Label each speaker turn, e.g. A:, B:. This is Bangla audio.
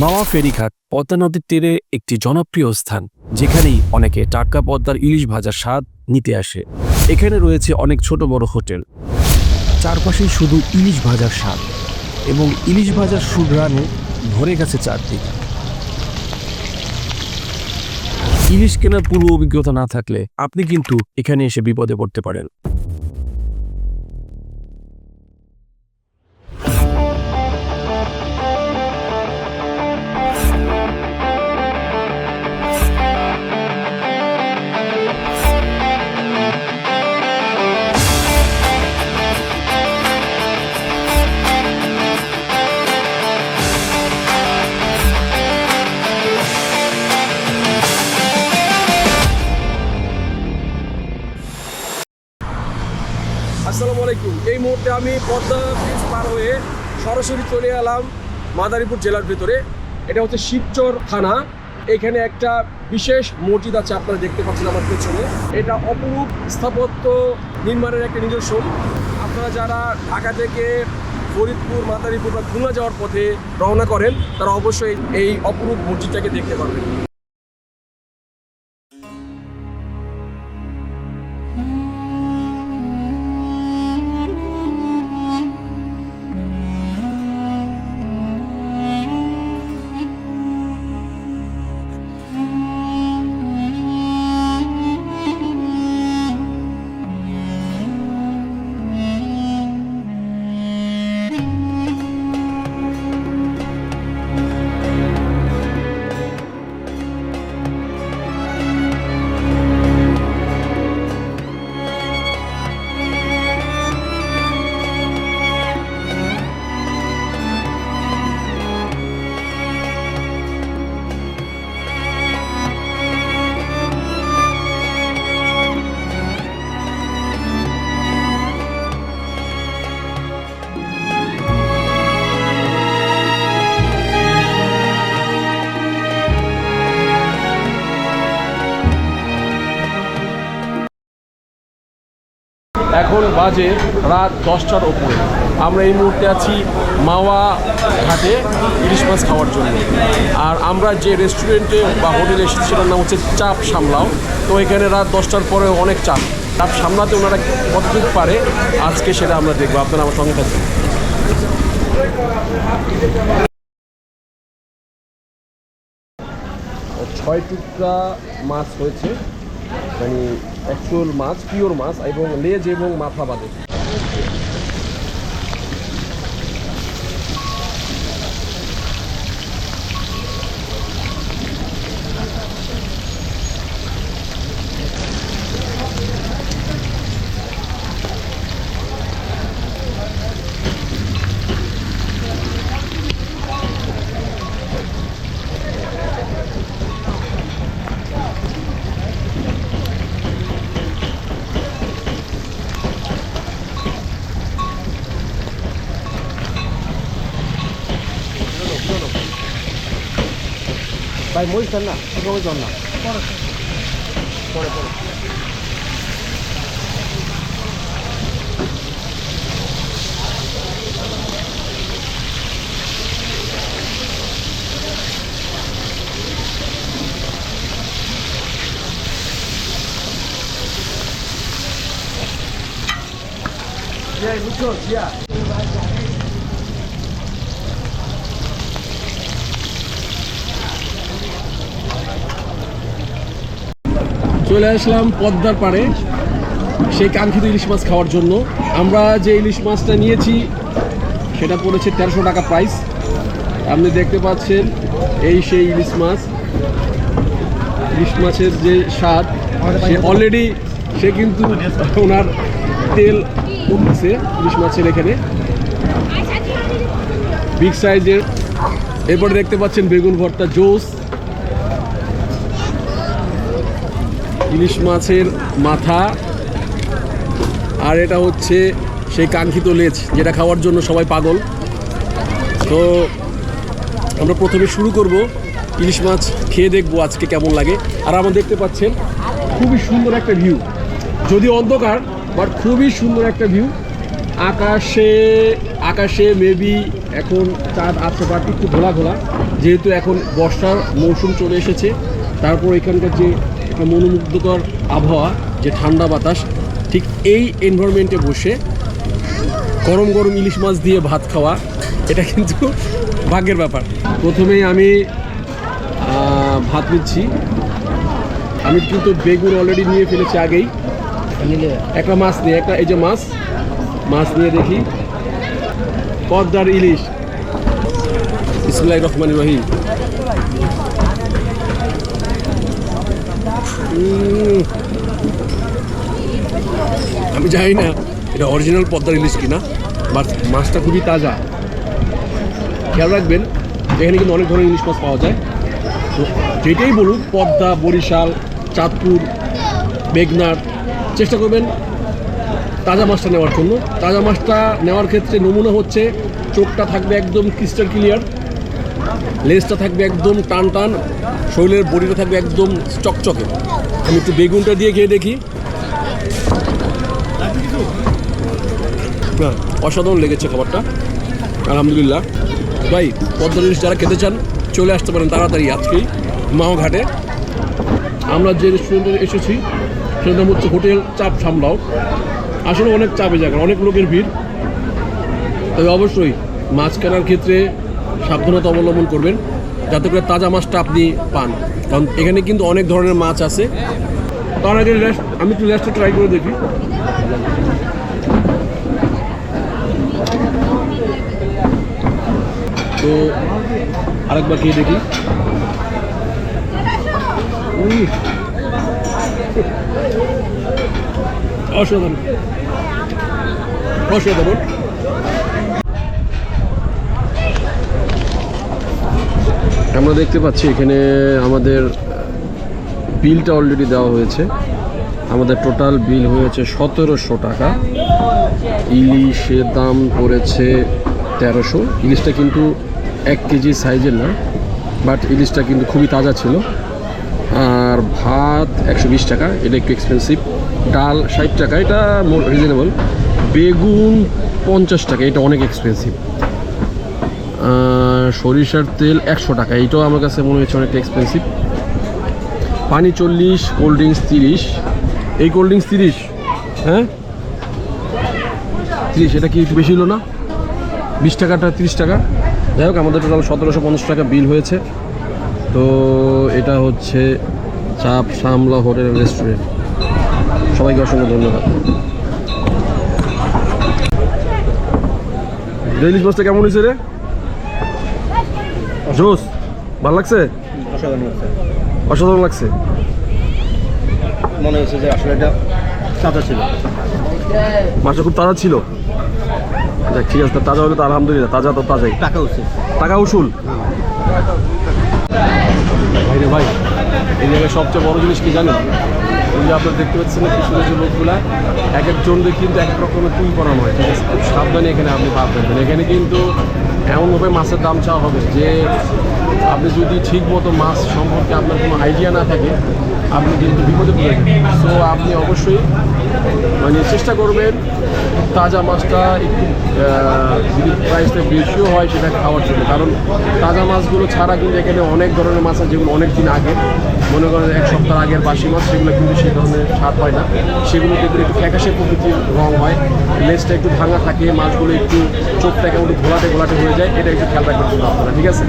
A: মাওয়া ফেরিঘাট পদ্মা নদীর তীরে একটি জনপ্রিয় স্থান, যেখানেই অনেকে টাটকা পদ্মার ইলিশ ভাজার স্বাদ নিতে আসে। এখানে রয়েছে অনেক ছোট বড় হোটেল, চারপাশেই শুধু ইলিশ ভাজার স্বাদ এবং ইলিশ ভাজার সুঘ্রাণে ভরে গেছে চারদিক। ইলিশ কেনার পূর্ব অভিজ্ঞতা না থাকলে আপনি কিন্তু এখানে এসে বিপদে পড়তে পারেন।
B: আসসালামু আলাইকুম। এই মুহূর্তে আমি পদ্মা ব্রিজ পার হয়ে সরাসরি চলে এলাম মাদারীপুর জেলার ভেতরে। এটা হচ্ছে শিবচর থানা। এখানে একটা বিশেষ মসজিদ আছে, আপনারা দেখতে পাচ্ছেন আমার পেছনে। এটা অপরূপ স্থাপত্য নির্মাণের একটা নিদর্শন। আপনারা যারা ঢাকা থেকে ফরিদপুর, মাদারীপুর বা খুলনা যাওয়ার পথে রওনা করেন, তারা অবশ্যই এই অপরূপ মসজিদটাকে দেখতে পারবেন। এখন বাজে রাত 10টার ওপরে। আমরা এই মুহূর্তে আছি মাওয়া ঘাটে ইলিশ মাছ খাওয়ার জন্য। আর আমরা যে রেস্টুরেন্টে বা হোটেলে এসেছি সেটার নাম হচ্ছে চাপ সামলাও। তো এখানে রাত 10টার পরে অনেক চাপ সামলাতে ওনারা কতটুকু পারে আজকে সেটা আমরা দেখবো। আপনারা আমার সঙ্গে থাকবেন। 6 টুকরা মাছ হয়েছে, মানে অ্যাকচুয়াল মাছ, পিওর মাছ, এবং লেজ এবং মাথা বাদে। ভাই মরিচ দেন না, মরিচ দেন না, পরে পরে বুঝছো জিয়া। চলে আসলাম পদ্মার পাড়ে সেই কাঙ্ক্ষিত ইলিশ মাছ খাওয়ার জন্য। আমরা যে ইলিশ মাছটা নিয়েছি সেটা পড়েছে 1300 টাকা প্রাইস। আপনি দেখতে পাচ্ছেন এই সেই ইলিশ মাছ। ইলিশ মাছের যে স্বাদ, সে অলরেডি সে কিন্তু ওনার তেল উঠছে ইলিশ মাছের এখানে বিগ সাইজের। এরপরে দেখতে পাচ্ছেন বেগুন ভর্তা, জোস, ইলিশ মাছের মাথা, আর এটা হচ্ছে সেই কাঙ্ক্ষিত লেজ যেটা খাওয়ার জন্য সবাই পাগল। তো আমরা প্রথমে শুরু করব, ইলিশ মাছ খেয়ে দেখবো আজকে কেমন লাগে। আর আমরা দেখতে পাচ্ছেন খুবই সুন্দর একটা ভিউ, যদিও অন্ধকার, বাট খুবই সুন্দর একটা ভিউ। আকাশে আকাশে মেবি এখন চাঁদ আছে, বাট একটু ঘোলা ঘোলা, যেহেতু এখন বর্ষার মৌসুম চলে এসেছে। তারপর এখানকার যে একটা মনোমুগ্ধকর আবহাওয়া, যে ঠান্ডা বাতাস, ঠিক এই এনভায়রনমেন্টে বসে গরম গরম ইলিশ মাছ দিয়ে ভাত খাওয়া, এটা কিন্তু ভাগ্যের ব্যাপার। প্রথমেই আমি ভাত নিচ্ছি। আমি কিন্তু বেগুন অলরেডি নিয়ে ফেলেছি আগেই। একটা মাছ নিয়ে, একটা এই যে মাছ নিয়ে দেখি, পদ্মার ইলিশ। বিসমিল্লাহির রহমানির রহিম। আমি জানি না এটা অরিজিনাল পদ্মার ইলিশ কিনা, বাট মাছটা খুবই তাজা। খেয়াল রাখবেন এখানে কিন্তু অনেক ধরনের ইলিশ মাছ পাওয়া যায়। তো যেটাই বলুন, পদ্মা, বরিশাল, চাঁদপুর, মেঘনার, চেষ্টা করবেন তাজা মাছটা নেওয়ার জন্য। তাজা মাছটা নেওয়ার ক্ষেত্রে নমুনা হচ্ছে চোখটা থাকবে একদম ক্রিস্টাল ক্লিয়ার, লেজটা থাকবে একদম টান টান, শরীরের বডিটা থাকবে একদম চকচকে। আমি একটু বেগুনটা দিয়ে খেয়ে দেখি। না, অসাধারণ লেগেছে খাবারটা, আলহামদুলিল্লাহ। ভাই, পদ্মার ইলিশ যারা খেতে চান চলে আসতে পারেন তাড়াতাড়ি আজকেই মাওঘাটে। আমরা যে রেস্টুরেন্টে এসেছি সেটার নাম হচ্ছে হোটেল চাপ সামলাও। আসলে অনেক চাপে জায়গা, অনেক লোকের ভিড়। তবে অবশ্যই মাছ কেনার ক্ষেত্রে সাবধানতা অবলম্বন করবেন, যাতে করে তাজা মাছটা আপনি পান, কারণ এখানে কিন্তু অনেক ধরনের মাছ আছে। তার আগে আমি একটু লেসটা ট্রাই করে দেখি। তো আরেকবার খেয়ে দেখি। অসাধারণ, অসাধারণ। আমরা দেখতে পাচ্ছি এখানে আমাদের বিলটা অলরেডি দেওয়া হয়েছে। আমাদের টোটাল বিল হয়েছে 1700 টাকা। ইলিশের দাম পড়েছে 1300। ইলিশটা কিন্তু 1 কেজি সাইজের না, বাট ইলিশটা কিন্তু খুবই তাজা ছিল। আর ভাত 120 টাকা, এটা একটু এক্সপেন্সিভ। ডাল 60 টাকা, এটা রিজনেবল। বেগুন 50 টাকা, এটা অনেক এক্সপেন্সিভ। সরিষার তেল 100 টাকা, এইটাও আমার কাছে মনে হচ্ছে অনেকটা এক্সপেন্সিভ। পানি 40, কোল্ড ড্রিঙ্কস 30। এই কোল্ড ড্রিঙ্কস 30, হ্যাঁ 30, এটা কি একটু বেশি হলো না? 20 টাকাটা 30 টাকা। যাই হোক, আমাদের টোটাল 1750 টাকা বিল হয়েছে। তো এটা হচ্ছে চাপ সামলা হোটেল রেস্টুরেন্ট। সবাইকে অসংখ্য ধন্যবাদ। ইলিশ মাছটা কেমন হয়েছে রে? জোস, ভালো লাগছে? অসাধারণ লাগছে।
C: মনে হচ্ছে যে আসলে এটা তাজা ছিল,
B: মাছটা খুব তাজা ছিল। যাক, ঠিক আছে, তাজা হলে তো আলহামদুলিল্লাহ, তাজা তো তাজাই। টাকা উসুল। ভাই রে ভাই, এই জায়গায় সবচেয়ে বড় জিনিস কি জানেন? ওই যে আপনারা দেখতে পাচ্ছেন না পিছনে যে লোকগুলা, এক একজনকে কিন্তু এক এক রকমের টুল করানো হয়, ঠিক আছে? খুব সাবধানে এখানে আপনি ভাব দেবেন। এখানে কিন্তু এমনভাবে মাছের দাম চাওয়া হবে যে আপনি যদি ঠিক মতো মাছ সম্পর্কে আপনার কোনো আইডিয়া না থাকে, আপনি কিন্তু বিপদে পড়ে যাবেন। সো আপনি অবশ্যই চেষ্টা করবেন তাজা মাছটা একটু যদি প্রাইসটা বেশিও হয় সেটা খাওয়ার জন্য, কারণ তাজা মাছগুলো ছাড়া কিন্তু এখানে অনেক ধরনের মাছ আছে যেগুলো অনেক দিন আগে, মনে করেন 1 সপ্তাহ আগের বাসি মাছ, সেগুলো কিন্তু সেই ধরনের স্বাদ হয় না। সেগুলো কিন্তু একটু ফ্যাকাশে প্রকৃতির রং হয়, লেজটা একটু ভাঙা থাকে, মাছগুলো একটু চোখটা কেমন ঘোলাটে ঘোলাটে হয়ে যায়। এটা একটু খেয়াল রাখবেন আপনারা, ঠিক আছে?